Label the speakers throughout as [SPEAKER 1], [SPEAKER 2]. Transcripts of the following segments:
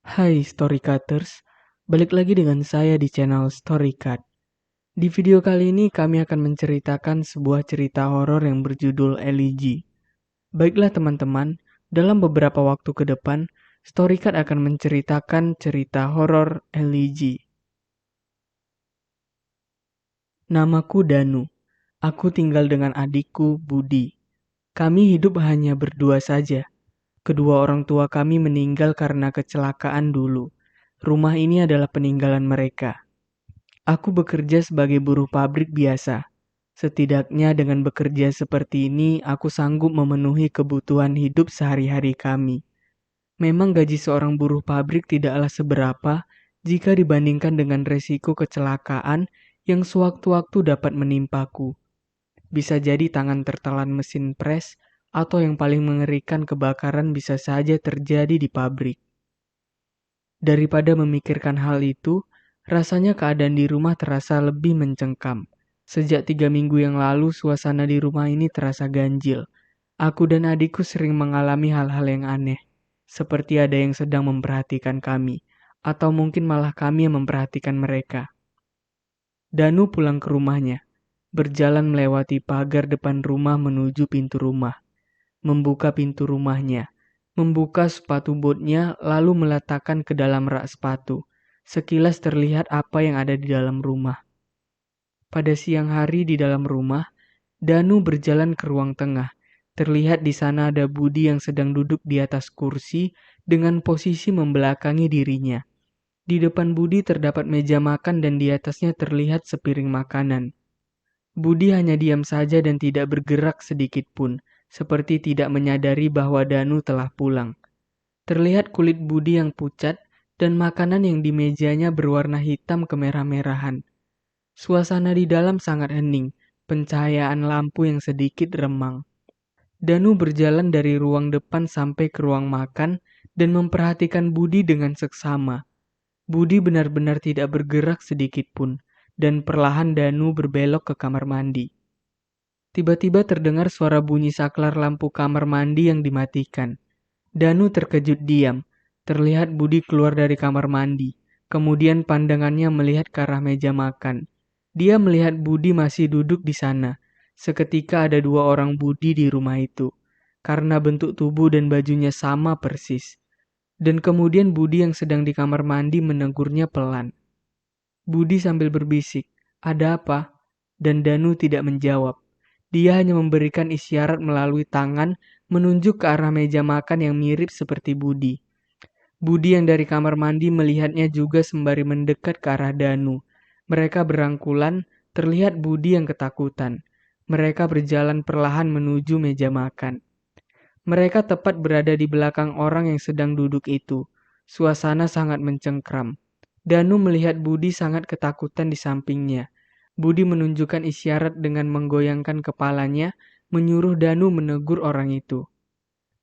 [SPEAKER 1] Hai Storycutters, balik lagi dengan saya di channel Storycut. Di video kali ini kami akan menceritakan sebuah cerita horor yang berjudul Elegy. Baiklah teman-teman, dalam beberapa waktu ke depan, Storycut akan menceritakan cerita horor Elegy. Namaku Danu. Aku tinggal dengan adikku Budi. Kami hidup hanya berdua saja. Kedua orang tua kami meninggal karena kecelakaan dulu. Rumah ini adalah peninggalan mereka. Aku bekerja sebagai buruh pabrik biasa. Setidaknya dengan bekerja seperti ini, aku sanggup memenuhi kebutuhan hidup sehari-hari kami. Memang gaji seorang buruh pabrik tidaklah seberapa jika dibandingkan dengan resiko kecelakaan yang sewaktu-waktu dapat menimpaku. Bisa jadi tangan tertelan mesin pres, atau yang paling mengerikan kebakaran bisa saja terjadi di pabrik. Daripada memikirkan hal itu, rasanya keadaan di rumah terasa lebih mencengkam. Sejak 3 minggu yang lalu, suasana di rumah ini terasa ganjil. Aku dan adikku sering mengalami hal-hal yang aneh, seperti ada yang sedang memperhatikan kami, atau mungkin malah kami yang memperhatikan mereka. Danu pulang ke rumahnya, berjalan melewati pagar depan rumah menuju pintu rumah, membuka pintu rumahnya, membuka sepatu botnya lalu meletakkan ke dalam rak sepatu. Sekilas terlihat apa yang ada di dalam rumah. Pada siang hari di dalam rumah, Danu berjalan ke ruang tengah. Terlihat di sana ada Budi yang sedang duduk di atas kursi dengan posisi membelakangi dirinya. Di depan Budi terdapat meja makan dan di atasnya terlihat sepiring makanan. Budi hanya diam saja dan tidak bergerak sedikit pun, seperti tidak menyadari bahwa Danu telah pulang. Terlihat kulit Budi yang pucat dan makanan yang di mejanya berwarna hitam kemerah-merahan. Suasana di dalam sangat hening, pencahayaan lampu yang sedikit remang. Danu berjalan dari ruang depan sampai ke ruang makan dan memperhatikan Budi dengan seksama. Budi benar-benar tidak bergerak sedikit pun, dan perlahan Danu berbelok ke kamar mandi. Tiba-tiba terdengar suara bunyi saklar lampu kamar mandi yang dimatikan. Danu terkejut diam. Terlihat Budi keluar dari kamar mandi. Kemudian pandangannya melihat ke arah meja makan. Dia melihat Budi masih duduk di sana. Seketika ada 2 orang Budi di rumah itu. Karena bentuk tubuh dan bajunya sama persis. Dan kemudian Budi yang sedang di kamar mandi menegurnya pelan. Budi sambil berbisik, "Ada apa?" Dan Danu tidak menjawab. Dia hanya memberikan isyarat melalui tangan menunjuk ke arah meja makan yang mirip seperti Budi. Budi yang dari kamar mandi melihatnya juga sembari mendekat ke arah Danu. Mereka berangkulan, terlihat Budi yang ketakutan. Mereka berjalan perlahan menuju meja makan. Mereka tepat berada di belakang orang yang sedang duduk itu. Suasana sangat mencengkram. Danu melihat Budi sangat ketakutan di sampingnya. Budi menunjukkan isyarat dengan menggoyangkan kepalanya, menyuruh Danu menegur orang itu.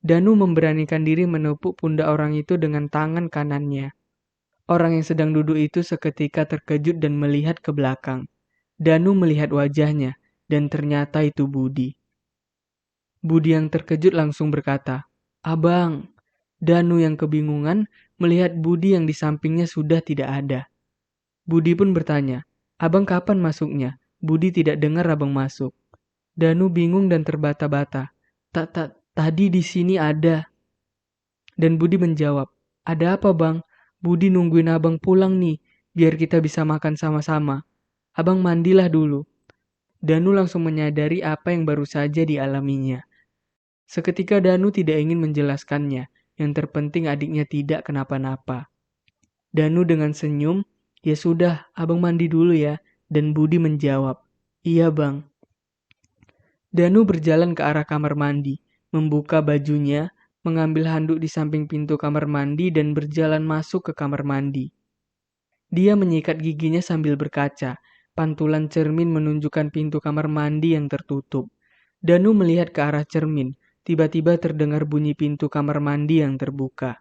[SPEAKER 1] Danu memberanikan diri menepuk pundak orang itu dengan tangan kanannya. Orang yang sedang duduk itu seketika terkejut dan melihat ke belakang. Danu melihat wajahnya, dan ternyata itu Budi. Budi yang terkejut langsung berkata, "Abang." Danu yang kebingungan melihat Budi yang di sampingnya sudah tidak ada. Budi pun bertanya, "Abang kapan masuknya?" Budi tidak dengar abang masuk. Danu bingung dan terbata-bata. Tak, tadi di sini ada." Dan Budi menjawab, "Ada apa bang? Budi nungguin abang pulang nih, biar kita bisa makan sama-sama. Abang mandilah dulu." Danu langsung menyadari apa yang baru saja dialaminya. Seketika Danu tidak ingin menjelaskannya, yang terpenting adiknya tidak kenapa-napa. Danu dengan senyum, "Ya sudah, abang mandi dulu ya." Dan Budi menjawab, "Iya bang." Danu berjalan ke arah kamar mandi, membuka bajunya, mengambil handuk di samping pintu kamar mandi dan berjalan masuk ke kamar mandi. Dia menyikat giginya sambil berkaca, pantulan cermin menunjukkan pintu kamar mandi yang tertutup. Danu melihat ke arah cermin. Tiba-tiba terdengar bunyi pintu kamar mandi yang terbuka.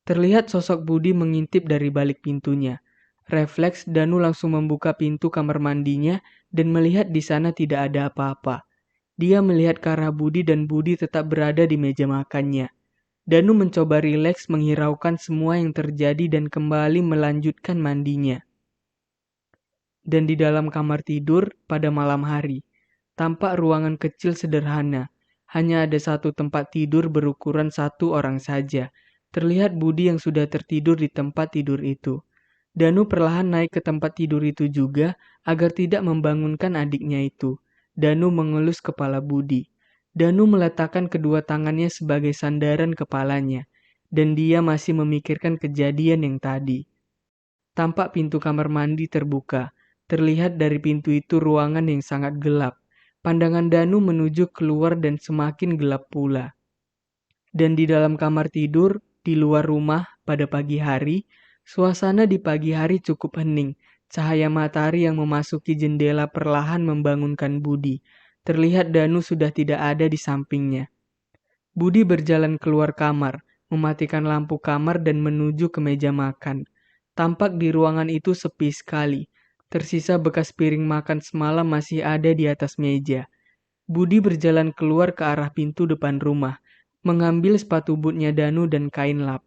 [SPEAKER 1] Terlihat sosok Budi mengintip dari balik pintunya. Refleks, Danu langsung membuka pintu kamar mandinya dan melihat di sana tidak ada apa-apa. Dia melihat ke arah Budi dan Budi tetap berada di meja makannya. Danu mencoba rileks menghiraukan semua yang terjadi dan kembali melanjutkan mandinya. Dan di dalam kamar tidur pada malam hari, tampak ruangan kecil sederhana. Hanya ada satu tempat tidur berukuran satu orang saja. Terlihat Budi yang sudah tertidur di tempat tidur itu. Danu perlahan naik ke tempat tidur itu juga agar tidak membangunkan adiknya itu. Danu mengelus kepala Budi. Danu meletakkan kedua tangannya sebagai sandaran kepalanya. Dan dia masih memikirkan kejadian yang tadi. Tampak pintu kamar mandi terbuka. Terlihat dari pintu itu ruangan yang sangat gelap. Pandangan Danu menuju keluar dan semakin gelap pula. Dan di dalam kamar tidur, di luar rumah pada pagi hari, suasana di pagi hari cukup hening. Cahaya matahari yang memasuki jendela perlahan membangunkan Budi. Terlihat Danu sudah tidak ada di sampingnya. Budi berjalan keluar kamar, mematikan lampu kamar dan menuju ke meja makan. Tampak di ruangan itu sepi sekali. Tersisa bekas piring makan semalam masih ada di atas meja. Budi berjalan keluar ke arah pintu depan rumah, mengambil sepatu bootnya Danu dan kain lap.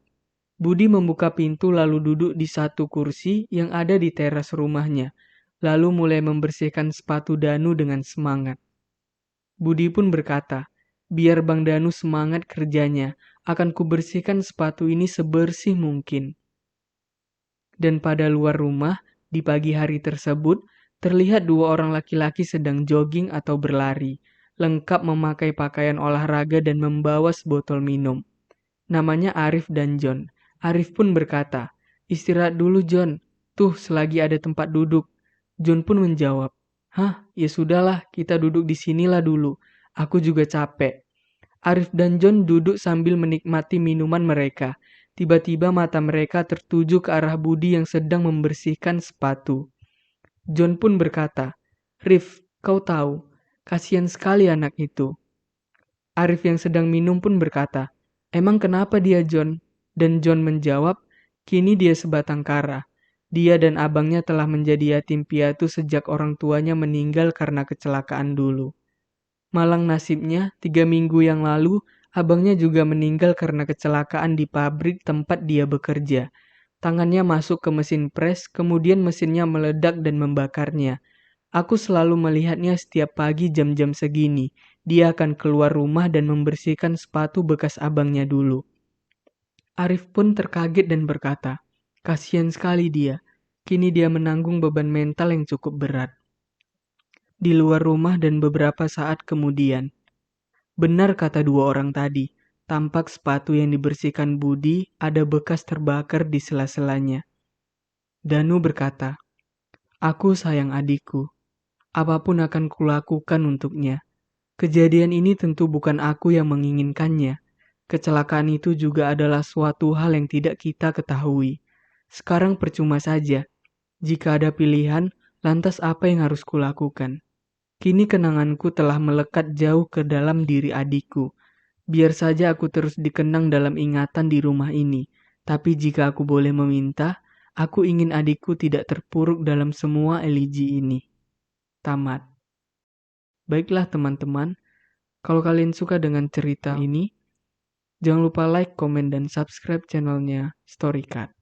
[SPEAKER 1] Budi membuka pintu lalu duduk di satu kursi yang ada di teras rumahnya, lalu mulai membersihkan sepatu Danu dengan semangat. Budi pun berkata, biar Bang Danu semangat kerjanya, akan kubersihkan sepatu ini sebersih mungkin. Dan pada luar rumah, di pagi hari tersebut, terlihat dua orang laki-laki sedang jogging atau berlari, lengkap memakai pakaian olahraga dan membawa sebotol minum. Namanya Arif dan John. Arif pun berkata, istirahat dulu John, tuh selagi ada tempat duduk. John pun menjawab, hah, ya sudahlah, kita duduk di sinilah dulu. Aku juga capek. Arif dan John duduk sambil menikmati minuman mereka. Tiba-tiba mata mereka tertuju ke arah Budi yang sedang membersihkan sepatu. John pun berkata, Rif, kau tahu, kasihan sekali anak itu. Arif yang sedang minum pun berkata, emang kenapa dia John? Dan John menjawab, kini dia sebatang kara. Dia dan abangnya telah menjadi yatim piatu sejak orang tuanya meninggal karena kecelakaan dulu. Malang nasibnya, 3 minggu yang lalu, abangnya juga meninggal karena kecelakaan di pabrik tempat dia bekerja. Tangannya masuk ke mesin pres, kemudian mesinnya meledak dan membakarnya. Aku selalu melihatnya setiap pagi jam-jam segini. Dia akan keluar rumah dan membersihkan sepatu bekas abangnya dulu. Arif pun terkaget dan berkata, kasihan sekali dia. Kini dia menanggung beban mental yang cukup berat. Di luar rumah dan beberapa saat kemudian. Benar kata dua orang tadi, tampak sepatu yang dibersihkan Budi ada bekas terbakar di sela-selanya. Danu berkata, aku sayang adikku, apapun akan kulakukan untuknya. Kejadian ini tentu bukan aku yang menginginkannya. Kecelakaan itu juga adalah suatu hal yang tidak kita ketahui. Sekarang percuma saja. Jika ada pilihan, lantas apa yang harus kulakukan? Kini kenanganku telah melekat jauh ke dalam diri adikku. Biar saja aku terus dikenang dalam ingatan di rumah ini. Tapi jika aku boleh meminta, aku ingin adikku tidak terpuruk dalam semua eligi ini. Tamat. Baiklah teman-teman, kalau kalian suka dengan cerita ini, jangan lupa like, komen, dan subscribe channelnya Storycat.